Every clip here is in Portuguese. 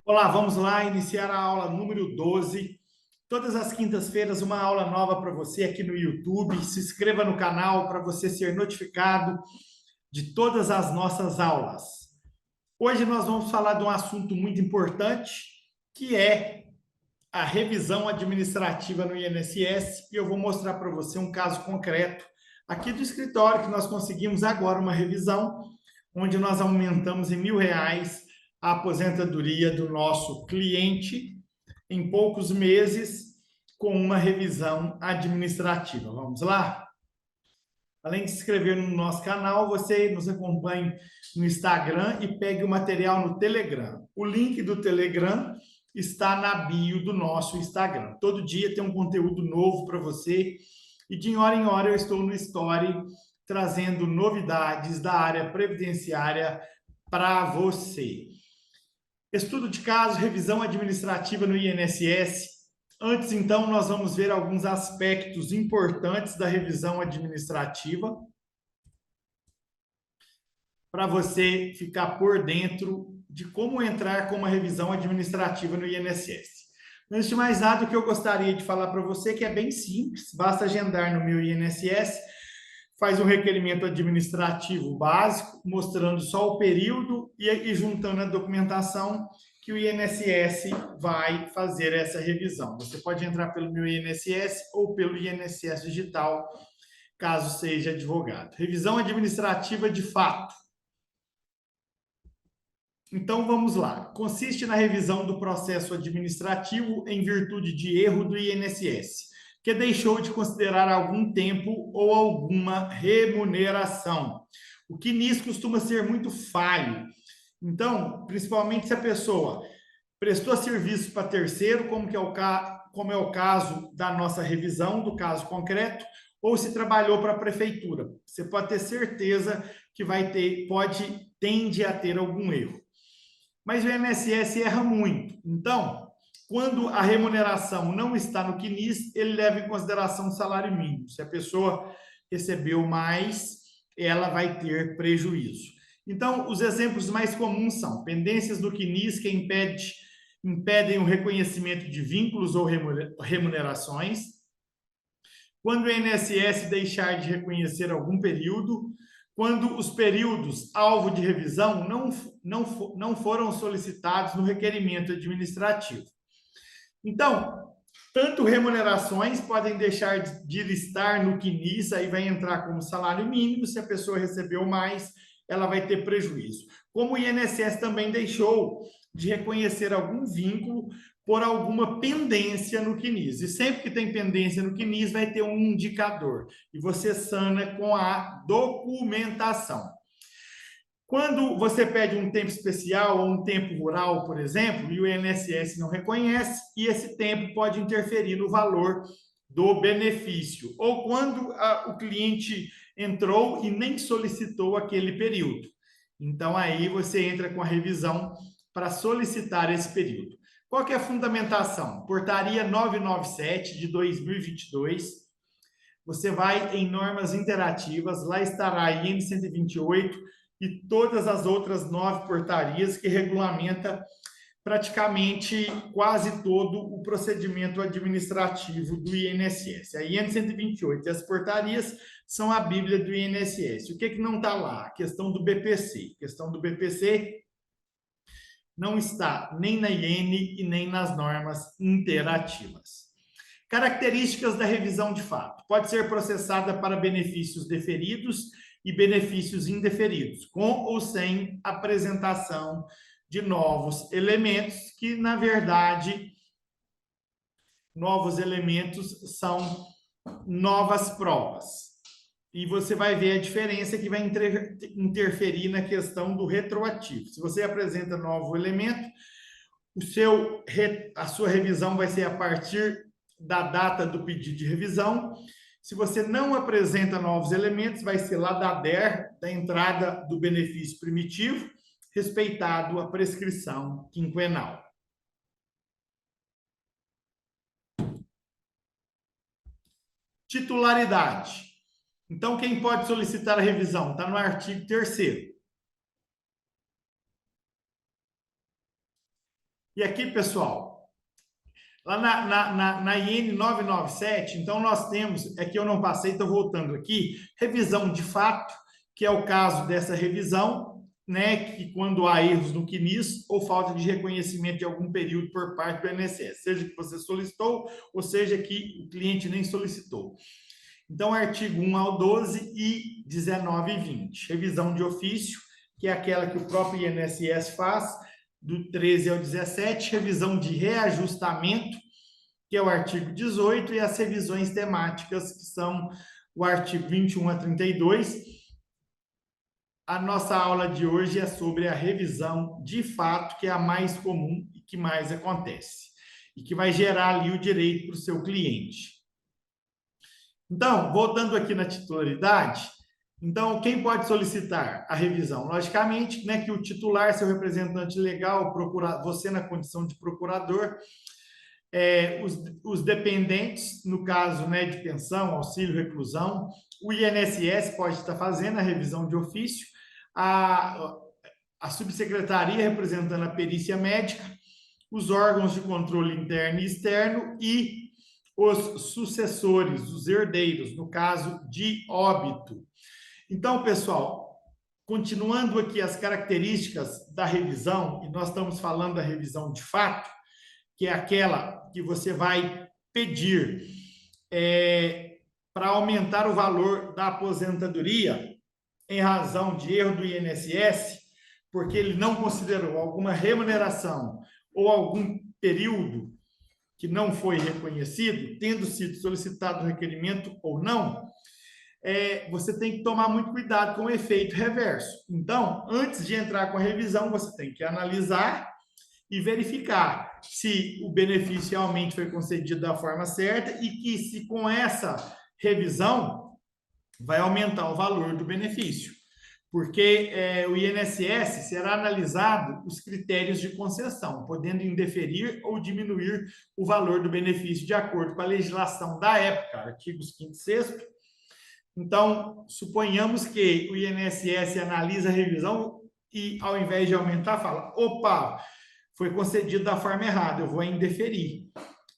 Olá, vamos lá iniciar a aula número 12. Todas as quintas-feiras, uma aula nova para você aqui no YouTube. Se inscreva no canal para você ser notificado de todas as nossas aulas. Hoje nós vamos falar de um assunto muito importante, que é a revisão administrativa no INSS. E eu vou mostrar para você um caso concreto aqui do escritório, que nós conseguimos agora uma revisão, onde nós aumentamos em R$ 1.000 a aposentadoria do nosso cliente em poucos meses, com uma revisão administrativa. Vamos lá? Além de se inscrever no nosso canal, você nos acompanhe no Instagram e pegue o material no Telegram. O link do Telegram está na bio do nosso Instagram. Todo dia tem um conteúdo novo para você e de hora em hora eu estou no Story trazendo novidades da área previdenciária para você. Estudo de caso, revisão administrativa no INSS. Antes, então, nós vamos ver alguns aspectos importantes da revisão administrativa para você ficar por dentro de como entrar com uma revisão administrativa no INSS. Antes de mais nada, o que eu gostaria de falar para você que é bem simples, basta agendar no meu INSS, faz um requerimento administrativo básico, mostrando só o período e juntando a documentação que o INSS vai fazer essa revisão. Você pode entrar pelo meu INSS ou pelo INSS digital, caso seja advogado. Revisão administrativa de fato. Então, vamos lá. Consiste na revisão do processo administrativo em virtude de erro do INSS, que deixou de considerar algum tempo ou alguma remuneração. O que nisso costuma ser muito falho. Então, principalmente se a pessoa prestou serviço para terceiro, como é o caso da nossa revisão, do caso concreto, ou se trabalhou para a prefeitura. Você pode ter certeza que tende a ter algum erro. Mas o INSS erra muito. Então, quando a remuneração não está no CNIS, ele leva em consideração o salário mínimo. Se a pessoa recebeu mais, ela vai ter prejuízo. Então, os exemplos mais comuns são pendências do CNIS que impedem o reconhecimento de vínculos ou remunerações. Quando o INSS deixar de reconhecer algum período, quando os períodos alvo de revisão não foram solicitados no requerimento administrativo. Então, tanto remunerações podem deixar de listar no CNIS, aí vai entrar como salário mínimo, se a pessoa recebeu mais, ela vai ter prejuízo. Como o INSS também deixou de reconhecer algum vínculo por alguma pendência no CNIS. E sempre que tem pendência no CNIS, vai ter um indicador. E você sana com a documentação. Quando você pede um tempo especial ou um tempo rural, por exemplo, e o INSS não reconhece, e esse tempo pode interferir no valor do benefício. Ou quando o cliente entrou e nem solicitou aquele período. Então, aí você entra com a revisão para solicitar esse período. Qual que é a fundamentação? Portaria 997 de 2022. Você vai em normas interativas, lá estará a IN 128 e todas as outras 9 portarias que regulamenta praticamente quase todo o procedimento administrativo do INSS. A IN 128 e as portarias são a Bíblia do INSS. O que não está lá? A questão do BPC. A questão do BPC não está nem na IN e nem nas normas interativas. Características da revisão de fato. Pode ser processada para benefícios deferidos e benefícios indeferidos, com ou sem apresentação de novos elementos, que, na verdade, novos elementos são novas provas. E você vai ver a diferença que vai interferir na questão do retroativo. Se você apresenta novo elemento, a sua revisão vai ser a partir da data do pedido de revisão. Se você não apresenta novos elementos, vai ser lá da DER, da entrada do benefício primitivo, respeitado a prescrição quinquenal. Titularidade. Então, quem pode solicitar a revisão? Está no artigo 3º. E aqui, pessoal, lá na IN 997, então nós temos, é que eu não passei, estou voltando aqui, revisão de fato, que é o caso dessa revisão, né, que quando há erros no CNIS ou falta de reconhecimento de algum período por parte do INSS, seja que você solicitou, ou seja que o cliente nem solicitou. Então, artigo 1 ao 12 e 19 e 20. Revisão de ofício, que é aquela que o próprio INSS faz, do 13 ao 17. Revisão de reajustamento, que é o artigo 18, e as revisões temáticas, que são o artigo 21 a 32. A nossa aula de hoje é sobre a revisão de fato, que é a mais comum e que mais acontece, e que vai gerar ali o direito para o seu cliente. Então, voltando aqui na titularidade, então, quem pode solicitar a revisão? Logicamente, né, que o titular, seu representante legal, você na condição de procurador, os dependentes, no caso, né, de pensão, auxílio, reclusão, o INSS pode estar fazendo a revisão de ofício, a subsecretaria representando a perícia médica, os órgãos de controle interno e externo e os sucessores, os herdeiros, no caso de óbito. Então, pessoal, continuando aqui as características da revisão, e nós estamos falando da revisão de fato, que é aquela que você vai pedir para aumentar o valor da aposentadoria em razão de erro do INSS, porque ele não considerou alguma remuneração ou algum período que não foi reconhecido, tendo sido solicitado o requerimento ou não, você tem que tomar muito cuidado com o efeito reverso. Então, antes de entrar com a revisão, você tem que analisar e verificar se o benefício realmente foi concedido da forma certa e que se com essa revisão vai aumentar o valor do benefício. Porque o INSS será analisado os critérios de concessão, podendo indeferir ou diminuir o valor do benefício de acordo com a legislação da época, artigos 5º e 6º. Então, suponhamos que o INSS analisa a revisão e, ao invés de aumentar, fala, opa, foi concedido da forma errada, eu vou indeferir.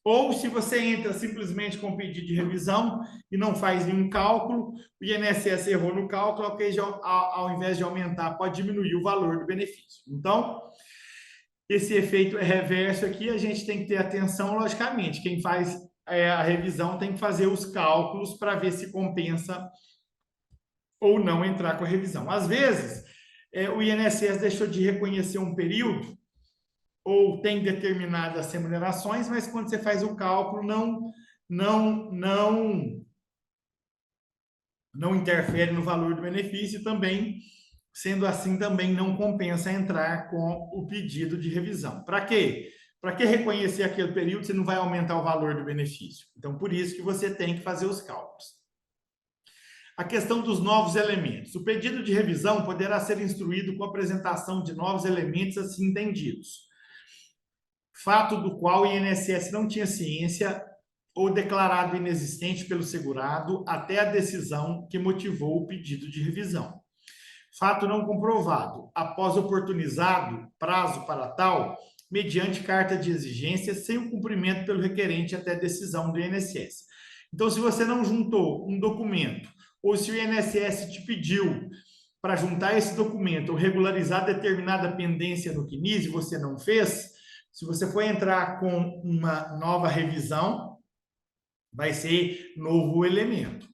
Ou se você entra simplesmente com pedido de revisão e não faz nenhum cálculo, o INSS errou no cálculo, ao invés de aumentar, pode diminuir o valor do benefício. Então, esse efeito reverso aqui, a gente tem que ter atenção, logicamente. Quem faz a revisão tem que fazer os cálculos para ver se compensa ou não entrar com a revisão. Às vezes, o INSS deixou de reconhecer um período ou tem determinadas remunerações, mas quando você faz o cálculo, não interfere no valor do benefício e também, sendo assim, também não compensa entrar com o pedido de revisão. Para quê? Para que reconhecer aquele período se não vai aumentar o valor do benefício? Então, por isso que você tem que fazer os cálculos. A questão dos novos elementos. O pedido de revisão poderá ser instruído com a apresentação de novos elementos assim entendidos, fato do qual o INSS não tinha ciência ou declarado inexistente pelo segurado até a decisão que motivou o pedido de revisão. Fato não comprovado, após oportunizado prazo para tal, mediante carta de exigência, sem o cumprimento pelo requerente até decisão do INSS. Então, se você não juntou um documento, ou se o INSS te pediu para juntar esse documento ou regularizar determinada pendência no CNIS e você não fez, se você for entrar com uma nova revisão, vai ser novo elemento.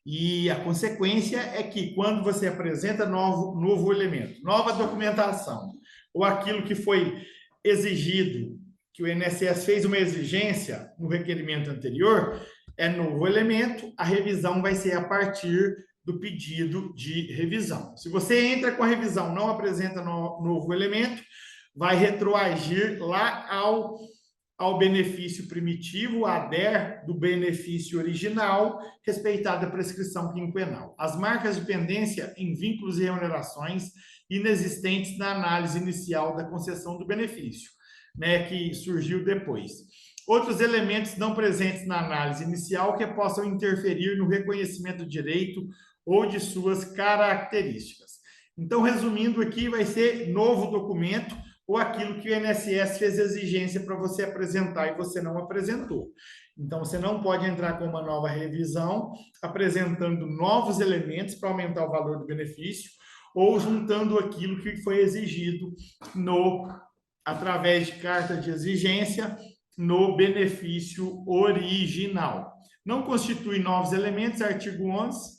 E a consequência é que quando você apresenta novo elemento, nova documentação, ou aquilo que foi exigido, que o INSS fez uma exigência no requerimento anterior, é novo elemento, a revisão vai ser a partir do pedido de revisão. Se você entra com a revisão, não apresenta novo elemento, vai retroagir lá ao benefício primitivo, a ADER do benefício original, respeitada a prescrição quinquenal. As marcas de pendência em vínculos e remunerações inexistentes na análise inicial da concessão do benefício, né, que surgiu depois. Outros elementos não presentes na análise inicial que possam interferir no reconhecimento do direito ou de suas características. Então, resumindo aqui, vai ser novo documento ou aquilo que o INSS fez exigência para você apresentar e você não apresentou. Então, você não pode entrar com uma nova revisão, apresentando novos elementos para aumentar o valor do benefício, ou juntando aquilo que foi exigido através de carta de exigência no benefício original. Não constitui novos elementos, artigo 11.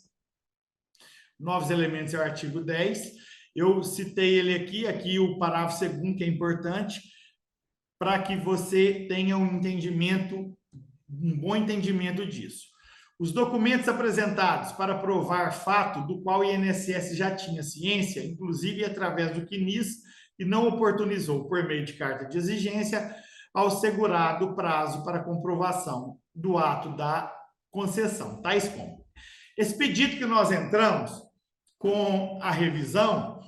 Novos elementos é o artigo 10. Eu citei ele aqui o parágrafo 2º, que é importante, para que você tenha um bom entendimento disso. Os documentos apresentados para provar fato do qual o INSS já tinha ciência, inclusive através do CNIS, e não oportunizou por meio de carta de exigência ao segurado prazo para comprovação do ato da concessão, tais como esse pedido que nós entramos com a revisão,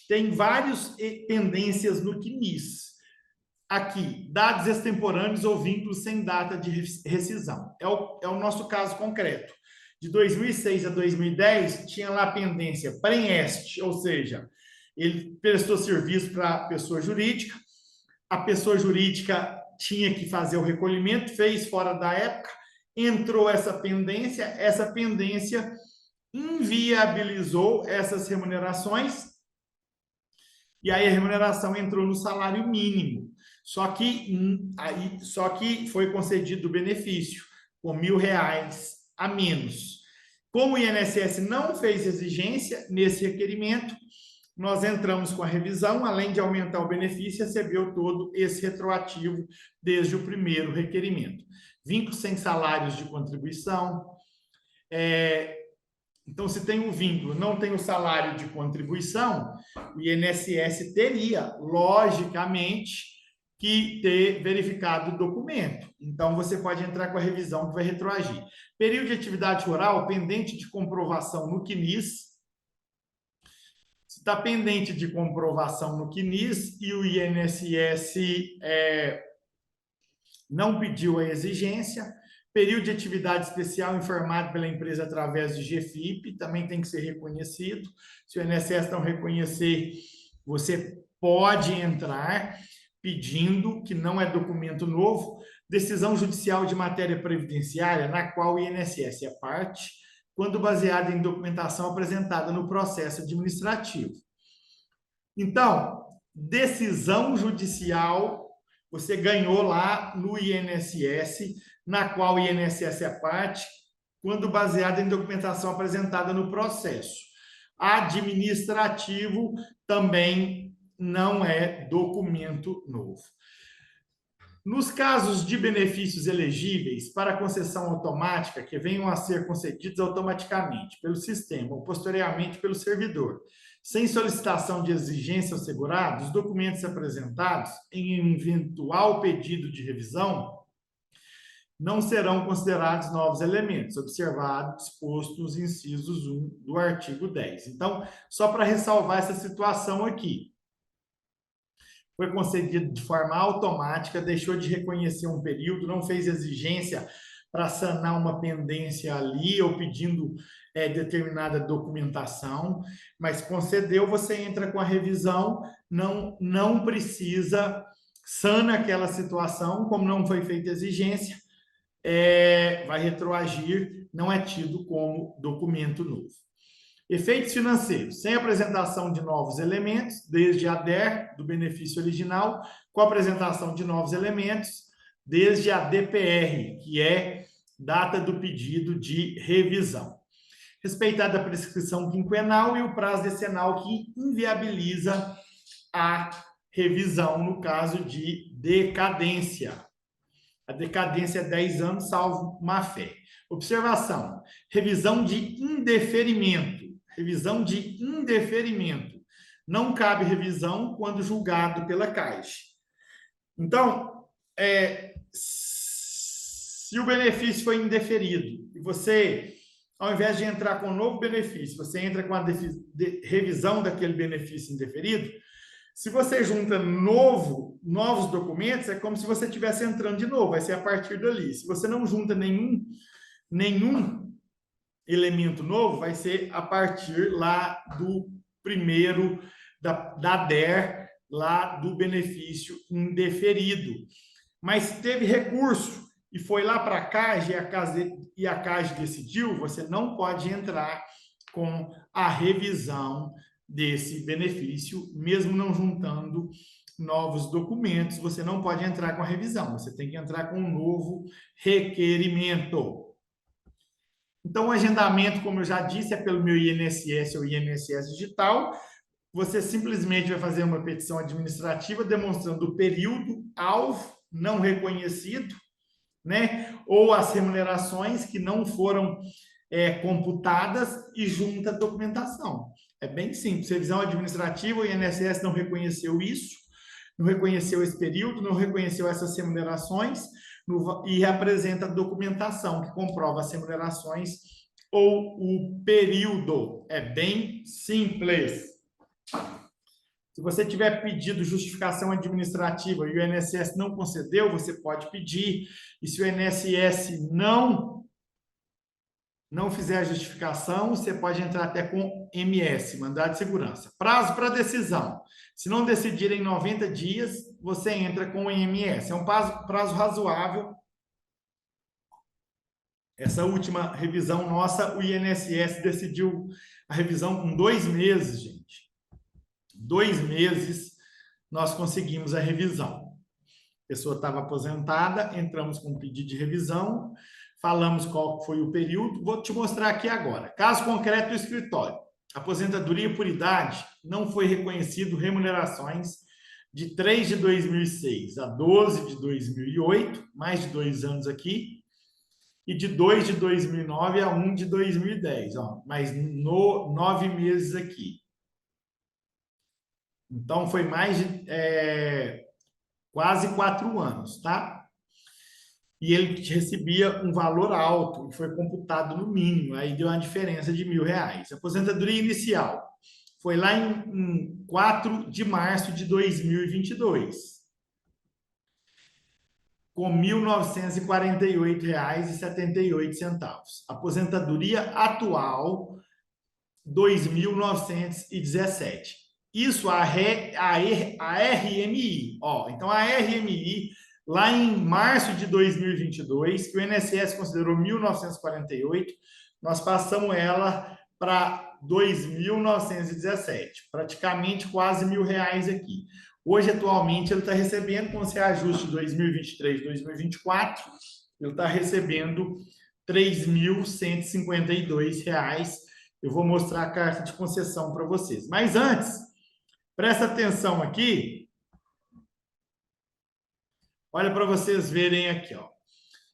tem várias pendências no CNIS. Aqui, dados extemporâneos ou vínculos sem data de rescisão. É o nosso caso concreto. De 2006 a 2010, tinha lá a pendência pré-est, ou seja, ele prestou serviço para a pessoa jurídica, a pessoa jurídica tinha que fazer o recolhimento, fez fora da época, entrou essa pendência inviabilizou essas remunerações, e aí a remuneração entrou no salário mínimo. Só que foi concedido o benefício com R$1.000 a menos. Como o INSS não fez exigência nesse requerimento, nós entramos com a revisão, além de aumentar o benefício, recebeu todo esse retroativo desde o primeiro requerimento. Vínculos sem salários de contribuição. Então, se tem um vínculo, não tem o salário de contribuição, o INSS teria, logicamente, que ter verificado o documento. Então, você pode entrar com a revisão que vai retroagir. Período de atividade rural pendente de comprovação no CNIS. Se está pendente de comprovação no CNIS e o INSS não pediu a exigência, período de atividade especial informado pela empresa através de GFIP, também tem que ser reconhecido. Se o INSS não reconhecer, você pode entrar pedindo, que não é documento novo, decisão judicial de matéria previdenciária, na qual o INSS é parte, quando baseada em documentação apresentada no processo administrativo. Então, decisão judicial, você ganhou lá no INSS, na qual o INSS é parte, quando baseada em documentação apresentada no processo. Administrativo também não é documento novo. Nos casos de benefícios elegíveis para concessão automática, que venham a ser concedidos automaticamente pelo sistema ou posteriormente pelo servidor, sem solicitação de exigência ao segurado, os documentos apresentados em um eventual pedido de revisão não serão considerados novos elementos, observado disposto nos incisos 1 do artigo 10. Então, só para ressalvar essa situação aqui, foi concedido de forma automática, deixou de reconhecer um período, não fez exigência para sanar uma pendência ali ou pedindo determinada documentação, mas concedeu, você entra com a revisão, não precisa, sana aquela situação, como não foi feita exigência, vai retroagir, não é tido como documento novo. Efeitos financeiros, sem apresentação de novos elementos, desde a DER, do benefício original, com a apresentação de novos elementos, desde a DPR, que é data do pedido de revisão. Respeitada a prescrição quinquenal e o prazo decenal que inviabiliza a revisão no caso de decadência. A decadência é 10 anos, salvo má-fé. Observação, revisão de indeferimento. Revisão de indeferimento. Não cabe revisão quando julgado pela Caixa. Então, se o benefício foi indeferido e você, ao invés de entrar com um novo benefício, você entra com a revisão daquele benefício indeferido, se você junta novos documentos, é como se você estivesse entrando de novo, vai ser a partir dali. Se você não junta nenhum elemento novo vai ser a partir lá do primeiro da DER, lá do benefício indeferido. Mas teve recurso e foi lá para a CAGE e a CAGE decidiu, você não pode entrar com a revisão desse benefício, mesmo não juntando novos documentos, você não pode entrar com a revisão, você tem que entrar com um novo requerimento. Então, o agendamento, como eu já disse, é pelo meu INSS ou INSS digital. Você simplesmente vai fazer uma petição administrativa demonstrando o período alvo não reconhecido, né? Ou as remunerações que não foram computadas e junta a documentação. É bem simples. Revisão administrativa, o INSS não reconheceu isso, não reconheceu esse período, não reconheceu essas remunerações e apresenta a documentação que comprova as remunerações ou o período. É bem simples. Se você tiver pedido justificação administrativa e o INSS não concedeu, você pode pedir. E se o INSS não fizer a justificação, você pode entrar até com MS, mandado de segurança. Prazo para decisão. Se não decidir em 90 dias, você entra com o IMS. É um prazo razoável. Essa última revisão nossa, o INSS decidiu a revisão com 2 meses, gente. 2 meses nós conseguimos a revisão. A pessoa estava aposentada, entramos com um pedido de revisão, falamos qual foi o período, vou te mostrar aqui agora. Caso concreto do escritório. Aposentadoria por idade, não foi reconhecido remunerações de 3 de 2006 a 12 de 2008, mais de 2 anos aqui, e de 2 de 2009 a 1 de 2010, ó, mas 9 meses aqui. Então, foi mais de quase 4 anos, tá? E ele recebia um valor alto, e foi computado no mínimo, aí deu uma diferença de R$1.000. Aposentadoria inicial foi lá em 4 de março de 2022, com R$ 1.948,78. Aposentadoria atual, 2.917. Isso a RMI. Ó, então, a RMI, lá em março de 2022, que o INSS considerou 1.948, nós passamos ela para 2.917, praticamente quase R$1.000 aqui. Hoje, atualmente, ele está recebendo, com esse ajuste de 2023, 2024, ele está recebendo R$ 3.152. Eu vou mostrar a carta de concessão para vocês. Mas antes, presta atenção aqui. Olha para vocês verem aqui, ó.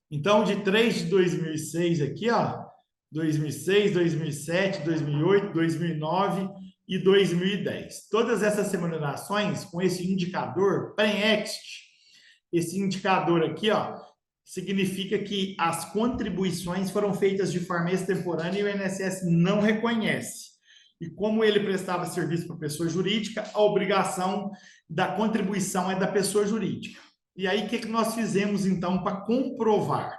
Então, de 3 de 2006 aqui, ó, 2006, 2007, 2008, 2009 e 2010. Todas essas remunerações com esse indicador pré-exit, esse indicador aqui, ó, significa que as contribuições foram feitas de forma extemporânea e o INSS não reconhece. E como ele prestava serviço para pessoa jurídica, a obrigação da contribuição é da pessoa jurídica. E aí, o que nós fizemos, então, para comprovar?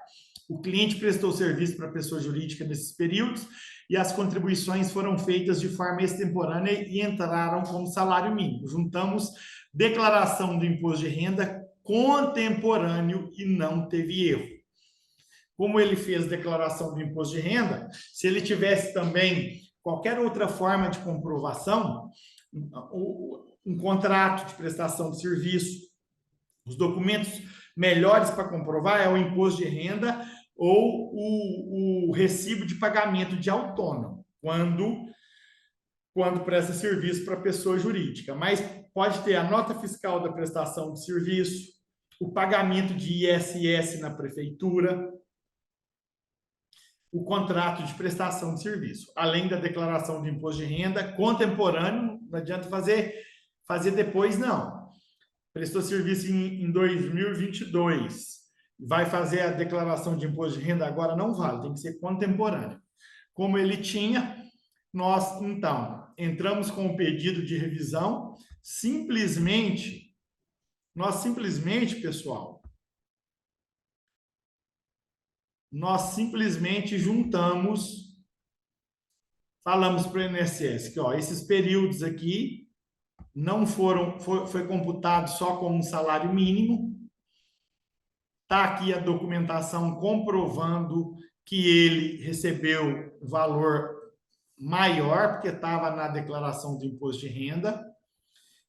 O cliente prestou serviço para a pessoa jurídica nesses períodos e as contribuições foram feitas de forma extemporânea e entraram como salário mínimo. Juntamos declaração do imposto de renda contemporâneo e não teve erro. Como ele fez declaração do imposto de renda, se ele tivesse também qualquer outra forma de comprovação, um contrato de prestação de serviço, os documentos melhores para comprovar é o imposto de renda ou o recibo de pagamento de autônomo, quando presta serviço para pessoa jurídica. Mas pode ter a nota fiscal da prestação de serviço, o pagamento de ISS na prefeitura, o contrato de prestação de serviço, além da declaração de imposto de renda contemporâneo, não adianta fazer depois, não. Prestou serviço em 2022, vai fazer a declaração de imposto de renda agora, não vale, tem que ser contemporâneo. Como ele tinha, nós, então, entramos com o pedido de revisão, pessoal, nós simplesmente juntamos falamos para o INSS que, ó, esses períodos aqui não foi computado só como um salário mínimo. Está aqui a documentação comprovando que ele recebeu valor maior, porque estava na declaração do imposto de renda.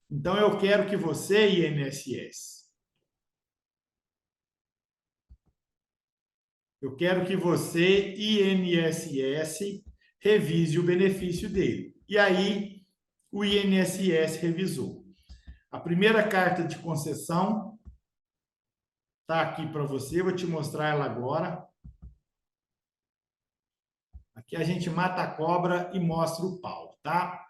Então, eu quero que você, INSS, revise o benefício dele. E aí, o INSS revisou. A primeira carta de concessão está aqui para você, vou te mostrar ela agora. Aqui a gente mata a cobra e mostra o pau, tá?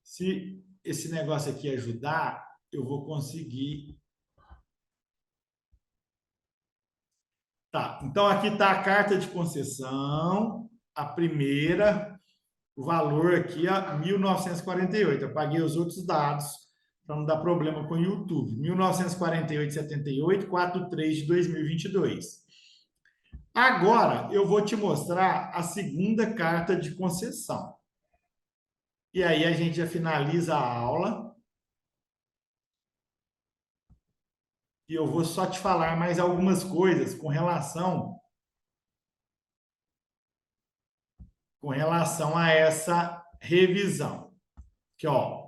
Se esse negócio aqui ajudar, eu vou conseguir. Tá, então aqui está a carta de concessão, a primeira, o valor aqui é 1.948. Eu paguei os outros dados para não dar problema com o YouTube. 1.948,78, 4/3 de 2022. Agora eu vou te mostrar a segunda carta de concessão. E aí a gente já finaliza a aula. E eu vou só te falar mais algumas coisas com relação a essa revisão. Aqui, ó.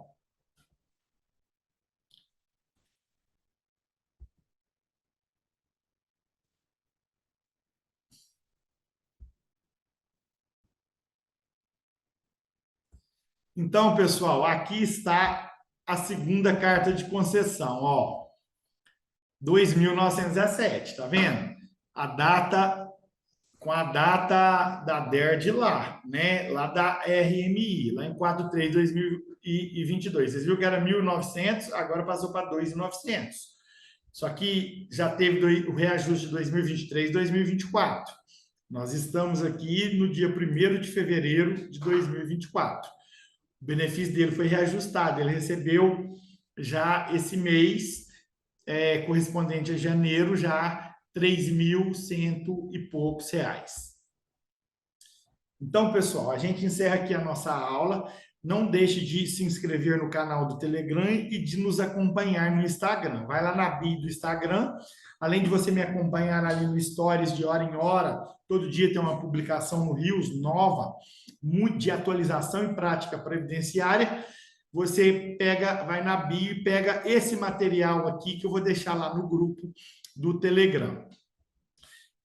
Então, pessoal, aqui está a segunda carta de concessão, ó. 2.917, tá vendo? A data, com a data da DERD lá, né? Lá da RMI, lá em 4/3 de 2022. Vocês viram que era 1.900, agora passou para 2.900. Só que já teve o reajuste de 2023 e 2024. Nós estamos aqui no dia 1º de fevereiro de 2024. O benefício dele foi reajustado, ele recebeu já esse mês, correspondente a janeiro, já 3.100 e poucos reais. Então, pessoal, a gente encerra aqui a nossa aula. Não deixe de se inscrever no canal do Telegram e de nos acompanhar no Instagram. Vai lá na bio do Instagram. Além de você me acompanhar ali no Stories de hora em hora, todo dia tem uma publicação no Reels nova, muito de atualização e prática previdenciária. Você vai na bio e pega esse material aqui que eu vou deixar lá no grupo do Telegram.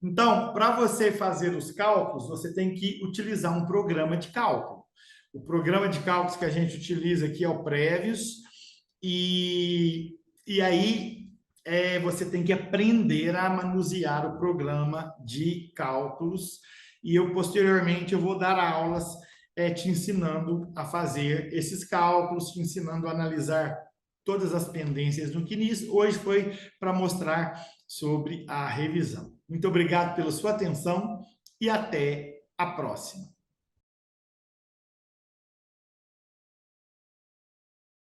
Então, para você fazer os cálculos, você tem que utilizar um programa de cálculo. O programa de cálculos que a gente utiliza aqui é o Prévios, e aí você tem que aprender a manusear o programa de cálculos, e posteriormente eu vou dar aulas te ensinando a fazer esses cálculos, te ensinando a analisar todas as pendências no CNIS. Hoje foi para mostrar sobre a revisão. Muito obrigado pela sua atenção e até a próxima.